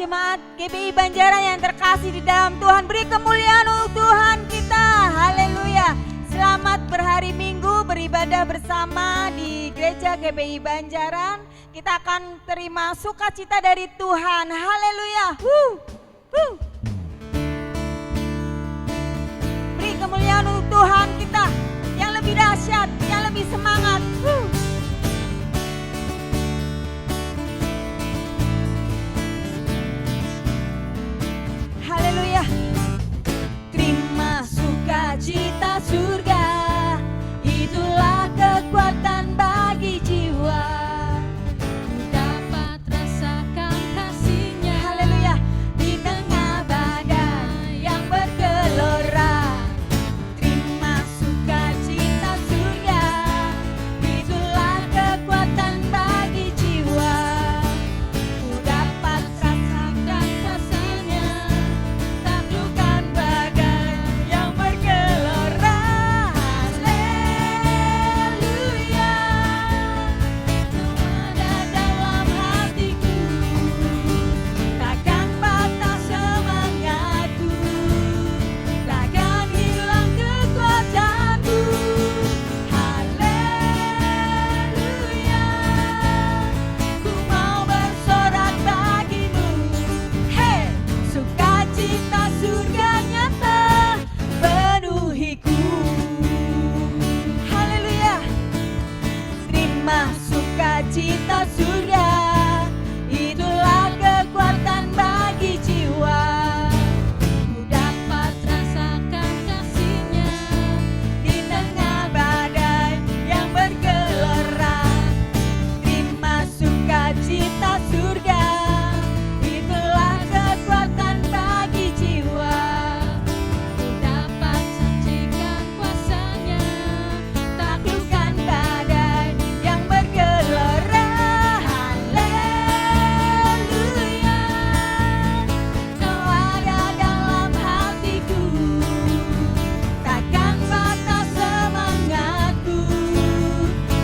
jemaat GBI Banjaran yang terkasih di dalam Tuhan, beri kemuliaan untuk Tuhan kita. Haleluya. Selamat berhari Minggu beribadah bersama di gereja GBI Banjaran. Kita akan terima sukacita dari Tuhan. Haleluya. Beri kemuliaan untuk Tuhan kita yang lebih dahsyat, yang lebih semangat. Haleluya. Terima sukacita surga, itulah kekuatan bagi jiwa. Ku dapat rasakan kasih-Nya. Haleluya. Di tengah badai yang bergelora. Terima sukacita surga, itulah kekuatan bagi jiwa. Ku dapat rasakan kasih-Nya, taklukan badai yang bergelora. Haleluya. Ada dalam hatiku, takkan patah semangatku, takkan hilang kekuatanku. Haleluya. Ku mau bersorak bagimu. Hei, sukacita surga nyata penuhiku. Haleluya. Terima sukacita surga, itulah kekuatan bagi jiwa. Ku dapat rasakan kasih-Nya. Di tengah badai yang bergelora. Terima sukacita surga, itulah kekuatan bagi jiwa. Ku dapat saksikan kuasa-Nya. Taklukkan badai yang bergelora. Haleluya. Kau ada dalam hatiku, takkan patah semangatku,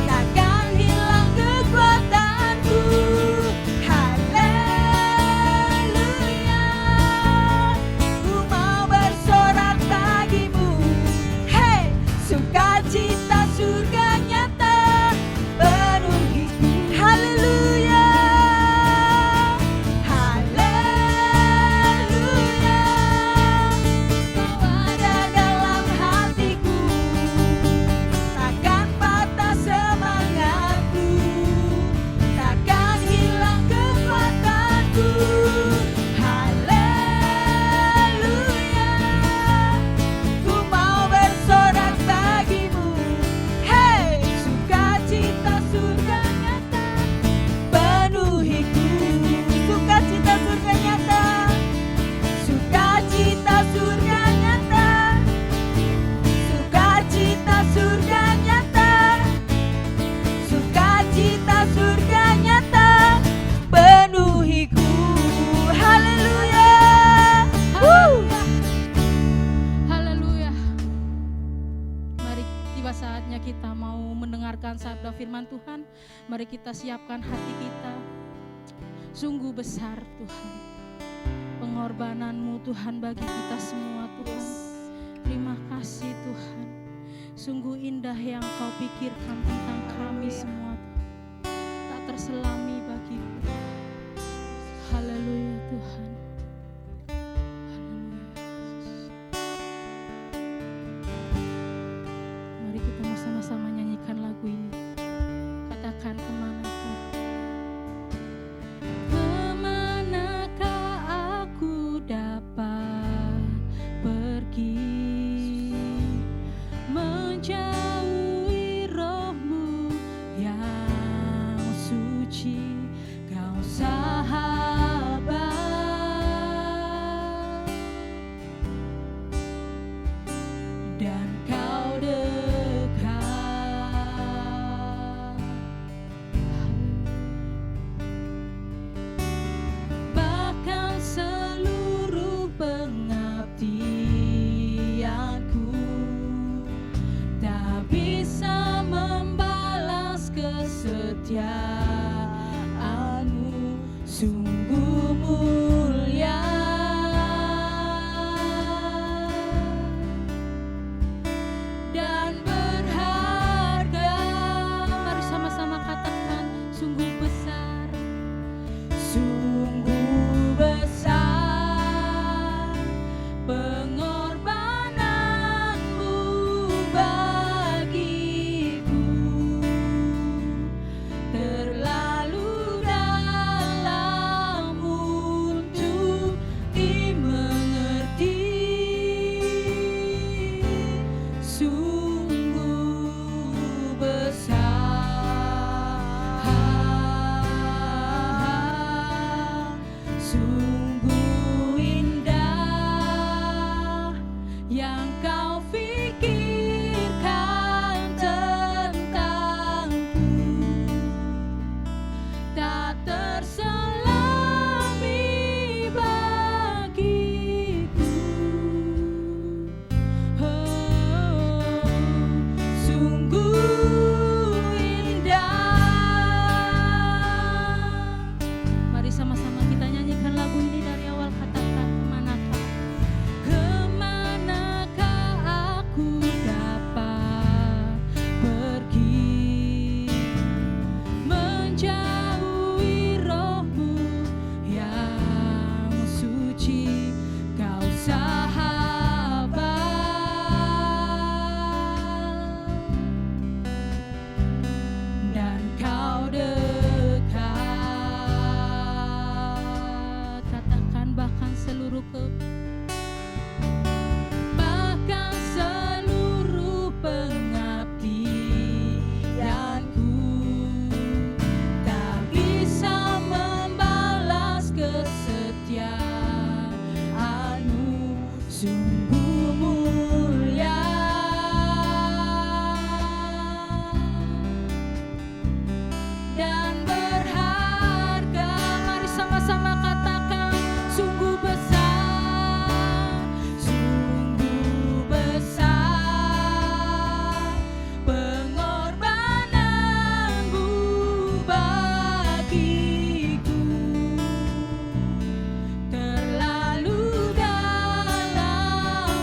takkan hilang kekuatanku. Haleluya. Ku mau bersorak bagimu. Hei, sukacita surga nyata penuhiku. Haleluya. Haleluya. Kau ada dalam hatiku, takkan patah semangatku, takkan hilang kekuatanku. Haleluya. Ku mau bersorak bagimu. Hei, sukacita surga nyata penuhiku. Sukacita surga nyata. Sukacita surga nyata. Sukacita surga nyata. Sukacita surga nyata penuhiku. Haleluya. Haleluya. Mari tiba saatnya kita mau mendengarkan sabda firman Tuhan. Mari kita siapkan hati kita. Sungguh besar Tuhan pengorbanan-Mu Tuhan bagi kita semua Tuhan. Terima kasih Tuhan. Sungguh indah yang Kau pikirkan tentang kami semua. Tak terselami bagiku. Haleluya Tuhan. Haleluya Yesus. Mari kita mau sama-sama nyanyikan lagu ini. Katakan kemanakah? Kemanakah aku dapat pergi, menjauhi Roh-Mu yang suci. yang kau pikirkan tentangku tak terselami bagiku. Oh, sungguh indah. Mari sama-sama kita nyanyikan lagu ini dari awal. Katakan, kemanakah aku dapat pergi, menjauhi rohmu yang suci, kau sahabat, dan kau dekat. Katakan bahkan seluruh bahkan seluruh pengabdianku tak bisa membalas kesetiaanmu, sungguh mulia dan berharga. Mari sama-sama katakan, sungguh besar, sungguh besar pengorbananmu bagiku, terlalu dalam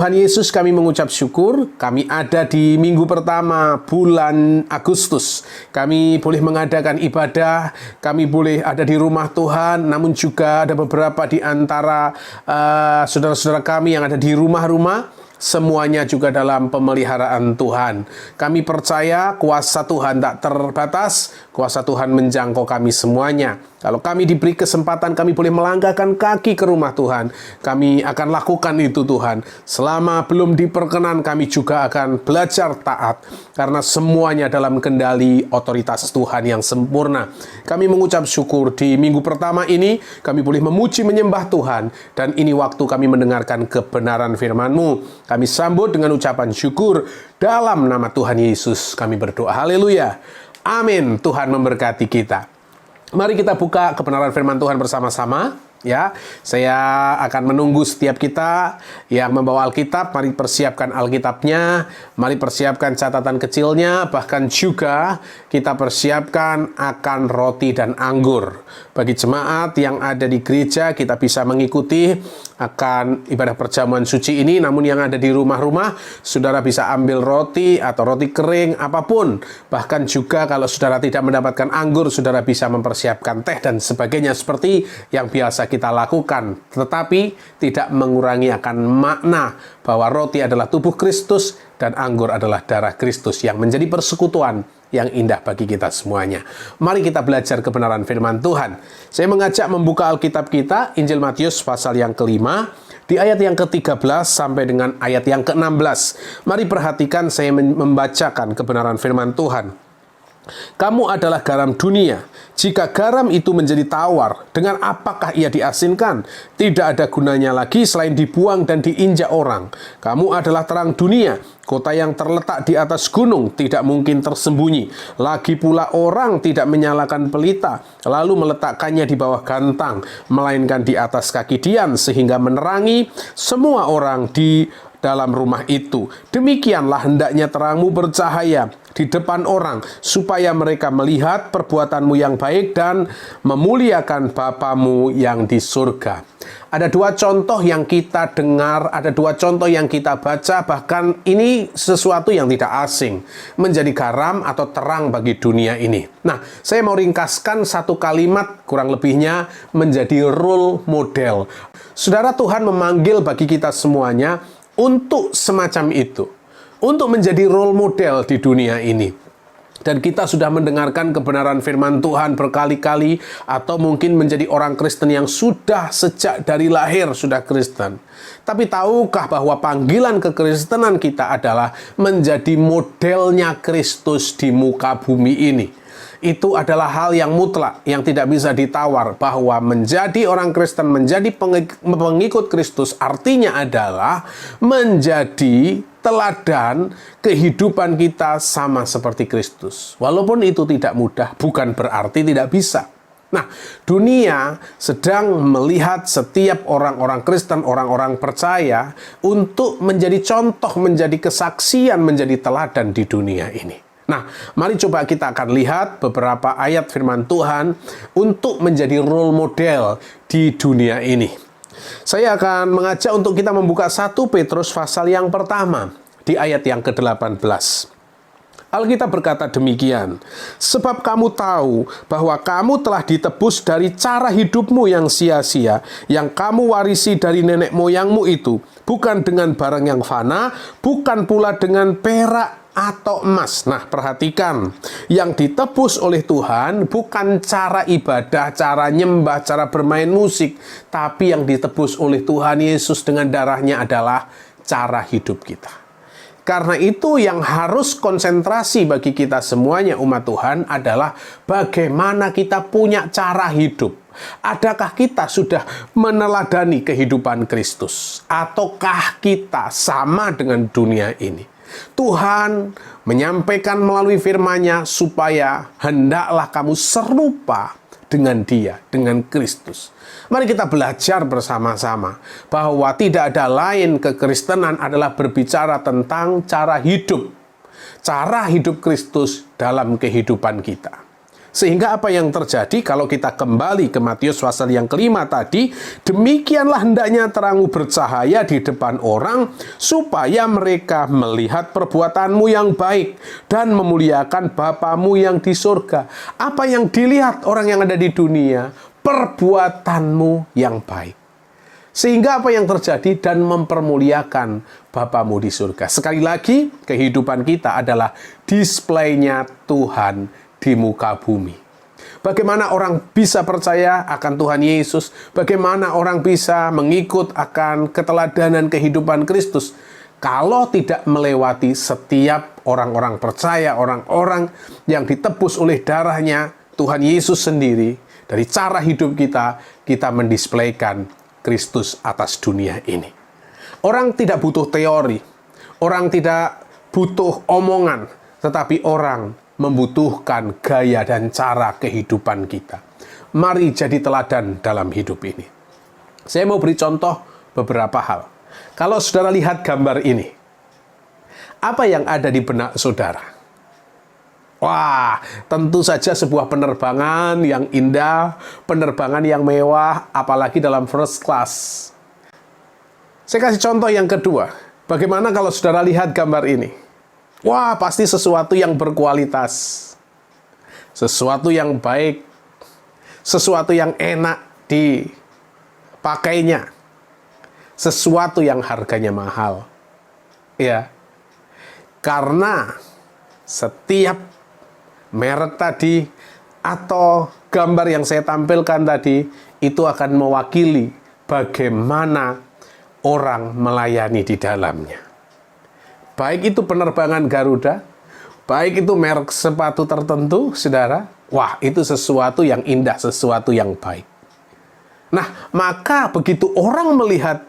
Tuhan Yesus, kami mengucap syukur. Kami ada di minggu pertama bulan Agustus. Kami boleh mengadakan ibadah, kami boleh ada di rumah Tuhan, namun juga ada beberapa di antara saudara-saudara kami yang ada di rumah-rumah. Semuanya juga dalam pemeliharaan Tuhan. Kami percaya kuasa Tuhan tak terbatas, kuasa Tuhan menjangkau kami semuanya. Kalau kami diberi kesempatan, kami boleh melangkahkan kaki ke rumah Tuhan. Kami akan lakukan itu Tuhan. Selama belum diperkenan, kami juga akan belajar taat. Karena semuanya dalam kendali otoritas Tuhan yang sempurna. Kami mengucap syukur di minggu pertama ini, kami boleh memuji menyembah Tuhan. Dan ini waktu kami mendengarkan kebenaran firman-Mu. Kami sambut dengan ucapan syukur dalam nama Tuhan Yesus. Kami berdoa. Haleluya. Amin. Tuhan memberkati kita. Mari kita buka kebenaran firman Tuhan bersama-sama. Ya, saya akan menunggu setiap kita yang membawa Alkitab. Mari persiapkan Alkitabnya, mari persiapkan catatan kecilnya, bahkan juga kita persiapkan akan roti dan anggur. Bagi jemaat yang ada di gereja, kita bisa mengikuti akan ibadah perjamuan suci ini. Namun yang ada di rumah-rumah, saudara bisa ambil roti atau roti kering, apapun. Bahkan juga kalau saudara tidak mendapatkan anggur, saudara bisa mempersiapkan teh dan sebagainya seperti yang biasa kita lakukan, tetapi tidak mengurangi akan makna bahwa roti adalah tubuh Kristus dan anggur adalah darah Kristus yang menjadi persekutuan yang indah bagi kita semuanya. Mari kita belajar kebenaran firman Tuhan. Saya mengajak membuka Alkitab kita, Injil Matius pasal yang ke-5, di ayat yang ke-13 sampai dengan ayat yang ke-16. Mari perhatikan saya membacakan kebenaran firman Tuhan. Kamu adalah garam dunia. Jika garam itu menjadi tawar, dengan apakah ia diasinkan? Tidak ada gunanya lagi selain dibuang dan diinjak orang. Kamu adalah terang dunia. Kota yang terletak di atas gunung tidak mungkin tersembunyi. Lagi pula orang tidak menyalakan pelita, lalu meletakkannya di bawah gantang, melainkan di atas kaki dian, sehingga menerangi semua orang di dalam rumah itu. Demikianlah hendaknya terangmu bercahaya di depan orang, supaya mereka melihat perbuatanmu yang baik dan memuliakan Bapamu yang di surga. Ada dua contoh yang kita dengar, ada dua contoh yang kita baca, bahkan ini sesuatu yang tidak asing, menjadi garam atau terang bagi dunia ini. Nah, saya mau ringkaskan satu kalimat kurang lebihnya menjadi role model. Saudara, Tuhan memanggil bagi kita semuanya untuk semacam itu, untuk menjadi role model di dunia ini. Dan kita sudah mendengarkan kebenaran firman Tuhan berkali-kali, atau mungkin menjadi orang Kristen yang sudah sejak dari lahir sudah Kristen. Tapi tahukah bahwa panggilan kekristenan kita adalah menjadi modelnya Kristus di muka bumi ini? Itu adalah hal yang mutlak, yang tidak bisa ditawar, bahwa menjadi orang Kristen, menjadi pengikut Kristus, artinya adalah menjadi teladan kehidupan kita sama seperti Kristus. Walaupun itu tidak mudah, bukan berarti tidak bisa. Nah, dunia sedang melihat setiap orang-orang Kristen, orang-orang percaya, untuk menjadi contoh, menjadi kesaksian, menjadi teladan di dunia ini. Nah, mari coba kita akan lihat beberapa ayat firman Tuhan untuk menjadi role model di dunia ini. Saya akan mengajak untuk kita membuka 1 Petrus pasal yang pertama di ayat yang ke-18. Alkitab berkata demikian, sebab kamu tahu bahwa kamu telah ditebus dari cara hidupmu yang sia-sia, yang kamu warisi dari nenek moyangmu itu, bukan dengan barang yang fana, bukan pula dengan perak atau emas. Nah, perhatikan, yang ditebus oleh Tuhan bukan cara ibadah, cara nyembah, cara bermain musik, tapi yang ditebus oleh Tuhan Yesus dengan darahnya adalah cara hidup kita. Karena itu yang harus konsentrasi bagi kita semuanya umat Tuhan adalah bagaimana kita punya cara hidup. Adakah kita sudah meneladani kehidupan Kristus? Ataukah kita sama dengan dunia ini? Tuhan menyampaikan melalui firman-Nya supaya hendaklah kamu serupa dengan Dia, dengan Kristus. Mari kita belajar bersama-sama bahwa tidak ada lain kekristenan adalah berbicara tentang cara hidup. Cara hidup Kristus dalam kehidupan kita. Sehingga apa yang terjadi kalau kita kembali ke Matius pasal yang kelima tadi, demikianlah hendaknya terangmu bercahaya di depan orang, supaya mereka melihat perbuatanmu yang baik dan memuliakan Bapamu yang di surga. Apa yang dilihat orang yang ada di dunia? Perbuatanmu yang baik. Sehingga apa yang terjadi? Dan mempermuliakan Bapamu di surga. Sekali lagi, kehidupan kita adalah displaynya Tuhan di muka bumi. Bagaimana orang bisa percaya akan Tuhan Yesus? Bagaimana orang bisa mengikut akan keteladanan kehidupan Kristus kalau tidak melewati setiap orang-orang percaya, orang-orang yang ditebus oleh darahnya Tuhan Yesus sendiri. Dari cara hidup kita, kita mendisplaykan Kristus atas dunia ini. Orang tidak butuh teori, orang tidak butuh omongan, tetapi orang membutuhkan gaya dan cara kehidupan kita. Mari jadi teladan dalam hidup ini. Saya mau beri contoh beberapa hal. Kalau saudara lihat gambar ini, apa yang ada di benak saudara? Wah, tentu saja sebuah penerbangan yang indah, penerbangan yang mewah, apalagi dalam first class. Saya kasih contoh yang kedua. Bagaimana kalau saudara lihat gambar ini? Wah, pasti sesuatu yang berkualitas, sesuatu yang baik, sesuatu yang enak dipakainya, sesuatu yang harganya mahal. Ya, karena setiap merek tadi atau gambar yang saya tampilkan tadi itu akan mewakili bagaimana orang melayani di dalamnya. Baik itu penerbangan Garuda, baik itu merek sepatu tertentu, saudara. Wah, itu sesuatu yang indah, sesuatu yang baik. Nah, maka begitu orang melihat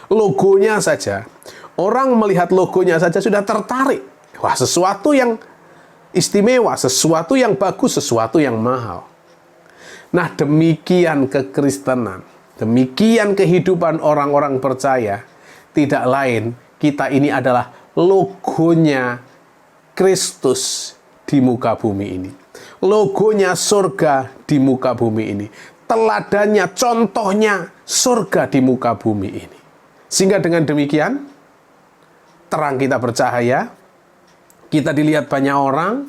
logonya saja, sudah tertarik. Wah, sesuatu yang istimewa, sesuatu yang bagus, sesuatu yang mahal. Nah, demikian kekristenan, demikian kehidupan orang-orang percaya. Tidak lain, kita ini adalah logonya Kristus di muka bumi ini. Logonya surga di muka bumi ini. Teladannya, contohnya surga di muka bumi ini. Sehingga dengan demikian, terang kita bercahaya, kita dilihat banyak orang,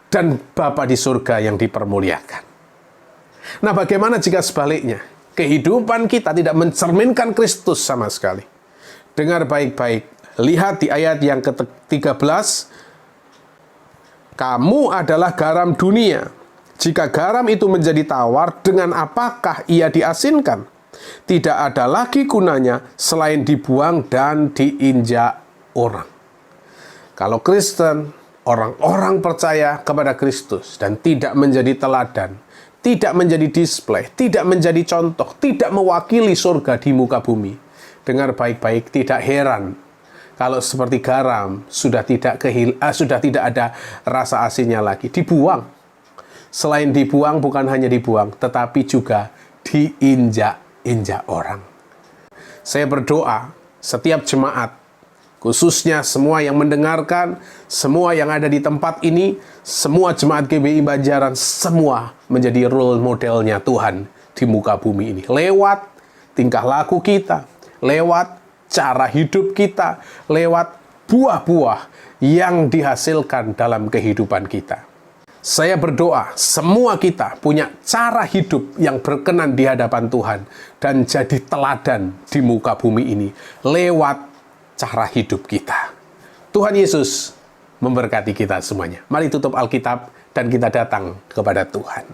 dan Bapa di surga yang dipermuliakan. Nah, bagaimana jika sebaliknya? Kehidupan kita tidak mencerminkan Kristus sama sekali. Dengar baik-baik. Lihat di ayat yang ke-13. Kamu adalah garam dunia. Jika garam itu menjadi tawar, dengan apakah ia diasinkan? Tidak ada lagi gunanya selain dibuang dan diinjak orang. Kalau Kristen, orang-orang percaya kepada Kristus dan tidak menjadi teladan, tidak menjadi display, tidak menjadi contoh, tidak mewakili surga di muka bumi. Dengar baik-baik, tidak heran kalau seperti garam sudah tidak ada rasa asinnya lagi, dibuang. Selain dibuang, bukan hanya dibuang, tetapi juga diinjak-injak orang. Saya berdoa setiap jemaat, khususnya semua yang mendengarkan, semua yang ada di tempat ini, semua jemaat GBI Banjaran, semua menjadi role modelnya Tuhan di muka bumi ini. Lewat tingkah laku kita, lewat cara hidup kita, lewat buah-buah yang dihasilkan dalam kehidupan kita. Saya berdoa, semua kita punya cara hidup yang berkenan di hadapan Tuhan dan jadi teladan di muka bumi ini lewat cara hidup kita. Tuhan Yesus memberkati kita semuanya. Mari tutup Alkitab dan kita datang kepada Tuhan.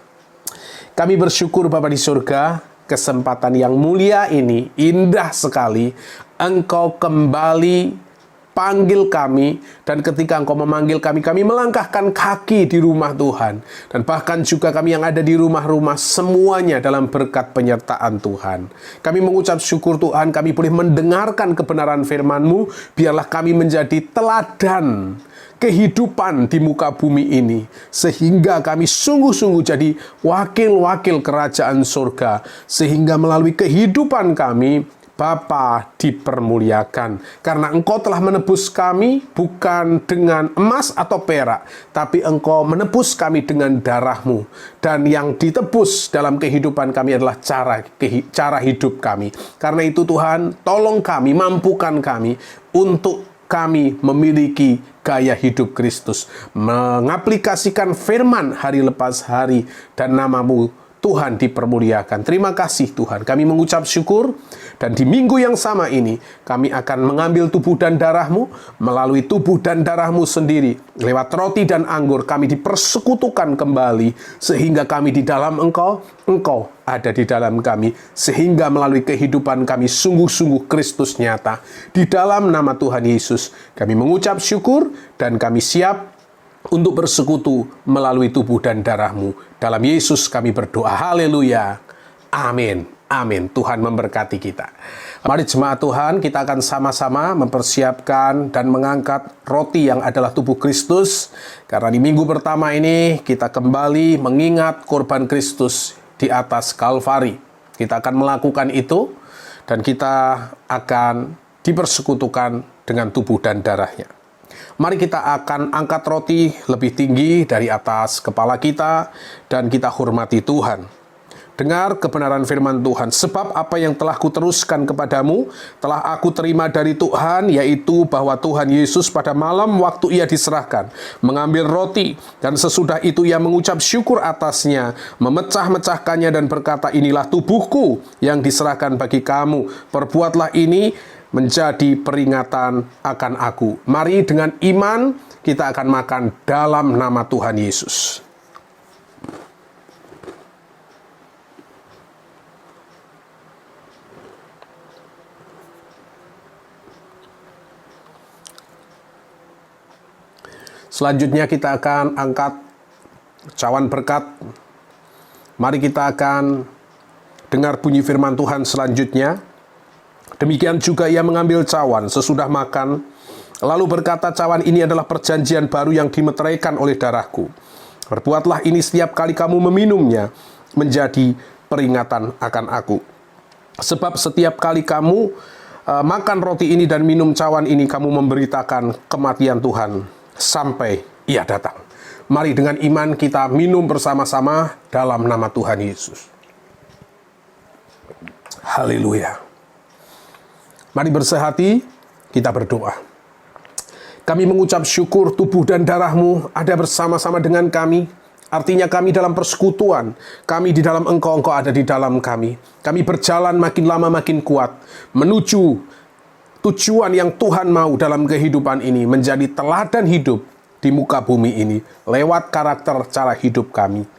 Kami bersyukur Bapa di surga, kesempatan yang mulia ini, indah sekali. Engkau kembali panggil kami, dan ketika Engkau memanggil kami, kami melangkahkan kaki di rumah Tuhan. Dan bahkan juga kami yang ada di rumah-rumah, semuanya dalam berkat penyertaan Tuhan. Kami mengucap syukur Tuhan, kami boleh mendengarkan kebenaran firman-Mu. Biarlah kami menjadi teladan kehidupan di muka bumi ini, sehingga kami sungguh-sungguh jadi wakil-wakil kerajaan surga, sehingga melalui kehidupan kami, Bapa dipermuliakan, karena Engkau telah menebus kami bukan dengan emas atau perak, tapi Engkau menebus kami dengan darah-Mu. Dan yang ditebus dalam kehidupan kami adalah cara hidup kami. Karena itu Tuhan, tolong kami, mampukan kami untuk kami memiliki gaya hidup Kristus, mengaplikasikan firman hari lepas hari, dan nama-Mu Tuhan dipermuliakan. Terima kasih Tuhan, kami mengucap syukur, dan di minggu yang sama ini kami akan mengambil tubuh dan darah-Mu. Melalui tubuh dan darah-Mu sendiri, lewat roti dan anggur, kami dipersekutukan kembali, sehingga kami di dalam Engkau, Engkau ada di dalam kami, sehingga melalui kehidupan kami sungguh-sungguh Kristus nyata. Di dalam nama Tuhan Yesus kami mengucap syukur, dan kami siap untuk bersekutu melalui tubuh dan darah-Mu. Dalam Yesus kami berdoa. Haleluya. Amin. Amin. Tuhan memberkati kita. Mari jemaat Tuhan, kita akan sama-sama mempersiapkan dan mengangkat roti yang adalah tubuh Kristus. Karena di minggu pertama ini kita kembali mengingat korban Kristus di atas Kalvari. Kita akan melakukan itu, dan kita akan dipersekutukan dengan tubuh dan darah-Nya. Mari kita akan angkat roti lebih tinggi dari atas kepala kita, dan kita hormati Tuhan. Dengar kebenaran firman Tuhan. Sebab apa yang telah kuteruskan kepadamu, telah aku terima dari Tuhan, yaitu bahwa Tuhan Yesus pada malam waktu ia diserahkan, mengambil roti, dan sesudah itu ia mengucap syukur atasnya, memecah-mecahkannya dan berkata, inilah tubuhku yang diserahkan bagi kamu. Perbuatlah ini menjadi peringatan akan aku. Mari dengan iman kita akan makan dalam nama Tuhan Yesus. Selanjutnya kita akan angkat cawan berkat. Mari kita akan dengar bunyi firman Tuhan selanjutnya. Demikian juga ia mengambil cawan sesudah makan, lalu berkata, cawan ini adalah perjanjian baru yang dimeteraikan oleh darahku. Perbuatlah ini setiap kali kamu meminumnya, menjadi peringatan akan aku. Sebab setiap kali kamu makan roti ini dan minum cawan ini, kamu memberitakan kematian Tuhan sampai ia datang. Mari dengan iman kita minum bersama-sama dalam nama Tuhan Yesus. Haleluya. Mari bersehati, kita berdoa. Kami mengucap syukur tubuh dan darah-Mu ada bersama-sama dengan kami. Artinya kami dalam persekutuan, kami di dalam Engkau, Engkau ada di dalam kami. Kami berjalan makin lama makin kuat, menuju tujuan yang Tuhan mau dalam kehidupan ini, menjadi teladan hidup di muka bumi ini, lewat karakter cara hidup kami.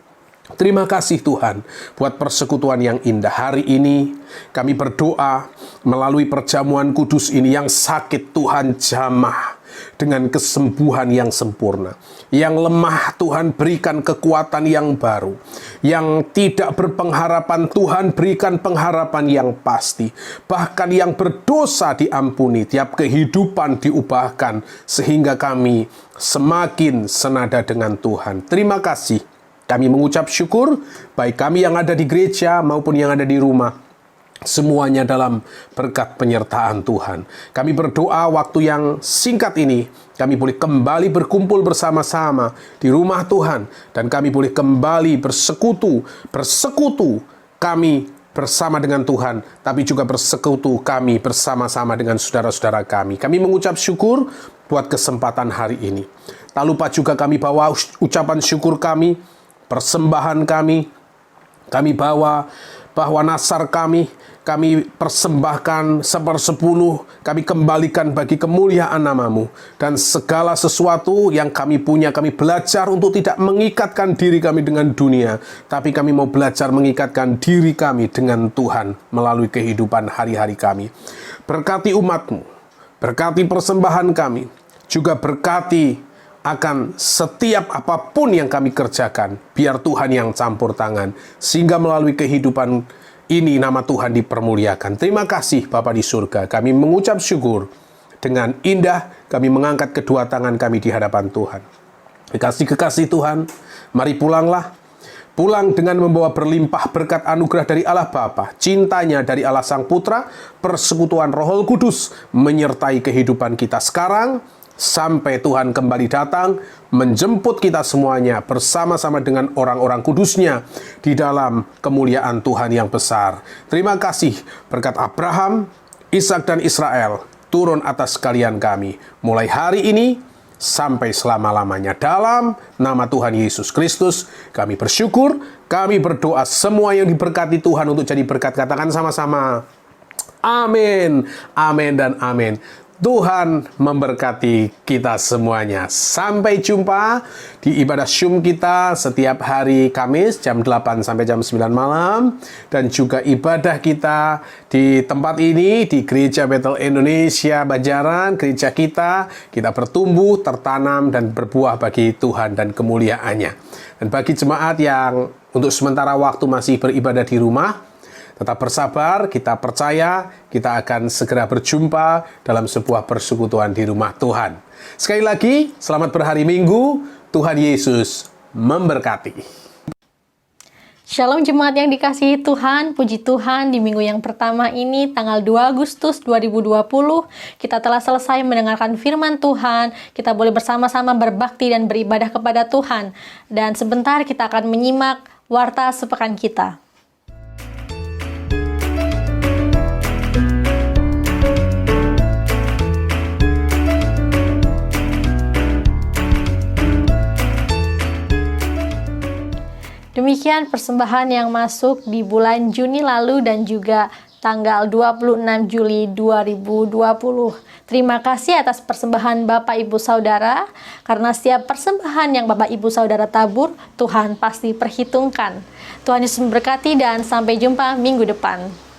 Terima kasih Tuhan buat persekutuan yang indah. Hari ini kami berdoa melalui perjamuan kudus ini, yang sakit Tuhan jamah dengan kesembuhan yang sempurna. Yang lemah Tuhan berikan kekuatan yang baru. Yang tidak berpengharapan Tuhan berikan pengharapan yang pasti. Bahkan yang berdosa diampuni, tiap kehidupan diubahkan, sehingga kami semakin senada dengan Tuhan. Terima kasih. Kami mengucap syukur, baik kami yang ada di gereja maupun yang ada di rumah, semuanya dalam berkat penyertaan Tuhan. Kami berdoa waktu yang singkat ini, kami boleh kembali berkumpul bersama-sama di rumah Tuhan, dan kami boleh kembali bersekutu kami bersama dengan Tuhan, tapi juga bersekutu kami bersama-sama dengan saudara-saudara kami. Kami mengucap syukur buat kesempatan hari ini. Tak lupa juga kami bawa ucapan syukur kami, persembahan kami bawa bahwa nasar kami persembahkan 1/10, kami kembalikan bagi kemuliaan nama-Mu. Dan segala sesuatu yang kami punya, kami belajar untuk tidak mengikatkan diri kami dengan dunia, tapi kami mau belajar mengikatkan diri kami dengan Tuhan melalui kehidupan hari-hari kami. Berkati umat-Mu, berkati persembahan kami, juga berkati akan setiap apapun yang kami kerjakan, biar Tuhan yang campur tangan, sehingga melalui kehidupan ini nama Tuhan dipermuliakan. Terima kasih Bapa di surga, kami mengucap syukur. Dengan indah kami mengangkat kedua tangan kami di hadapan Tuhan. Kekasih-kekasih Tuhan, mari pulanglah pulang dengan membawa berlimpah berkat anugerah dari Allah Bapa, cintanya dari Allah Sang Putra, persekutuan Roh Kudus menyertai kehidupan kita sekarang, sampai Tuhan kembali datang, menjemput kita semuanya bersama-sama dengan orang-orang kudusnya di dalam kemuliaan Tuhan yang besar. Terima kasih berkat Abraham, Ishak dan Israel turun atas kalian kami, mulai hari ini sampai selama-lamanya. Dalam nama Tuhan Yesus Kristus, kami bersyukur, kami berdoa semua yang diberkati Tuhan untuk jadi berkat. Katakan sama-sama, amin, amin, dan amin. Tuhan memberkati kita semuanya. Sampai jumpa di ibadah Syum kita setiap hari Kamis jam 8 sampai jam 9 malam. Dan juga ibadah kita di tempat ini, di Gereja Bethel Indonesia Banjaran, gereja kita bertumbuh, tertanam, dan berbuah bagi Tuhan dan kemuliaannya. Dan bagi jemaat yang untuk sementara waktu masih beribadah di rumah, tetap bersabar, kita percaya kita akan segera berjumpa dalam sebuah persekutuan di rumah Tuhan. Sekali lagi, selamat berhari Minggu, Tuhan Yesus memberkati. Shalom jemaat yang dikasihi Tuhan, puji Tuhan di minggu yang pertama ini tanggal 2 Agustus 2020 kita telah selesai mendengarkan firman Tuhan, kita boleh bersama-sama berbakti dan beribadah kepada Tuhan. Dan sebentar kita akan menyimak warta sepekan kita. Demikian persembahan yang masuk di bulan Juni lalu dan juga tanggal 26 Juli 2020. Terima kasih atas persembahan Bapak Ibu Saudara, karena setiap persembahan yang Bapak Ibu Saudara tabur, Tuhan pasti perhitungkan. Tuhan Yesus memberkati dan sampai jumpa minggu depan.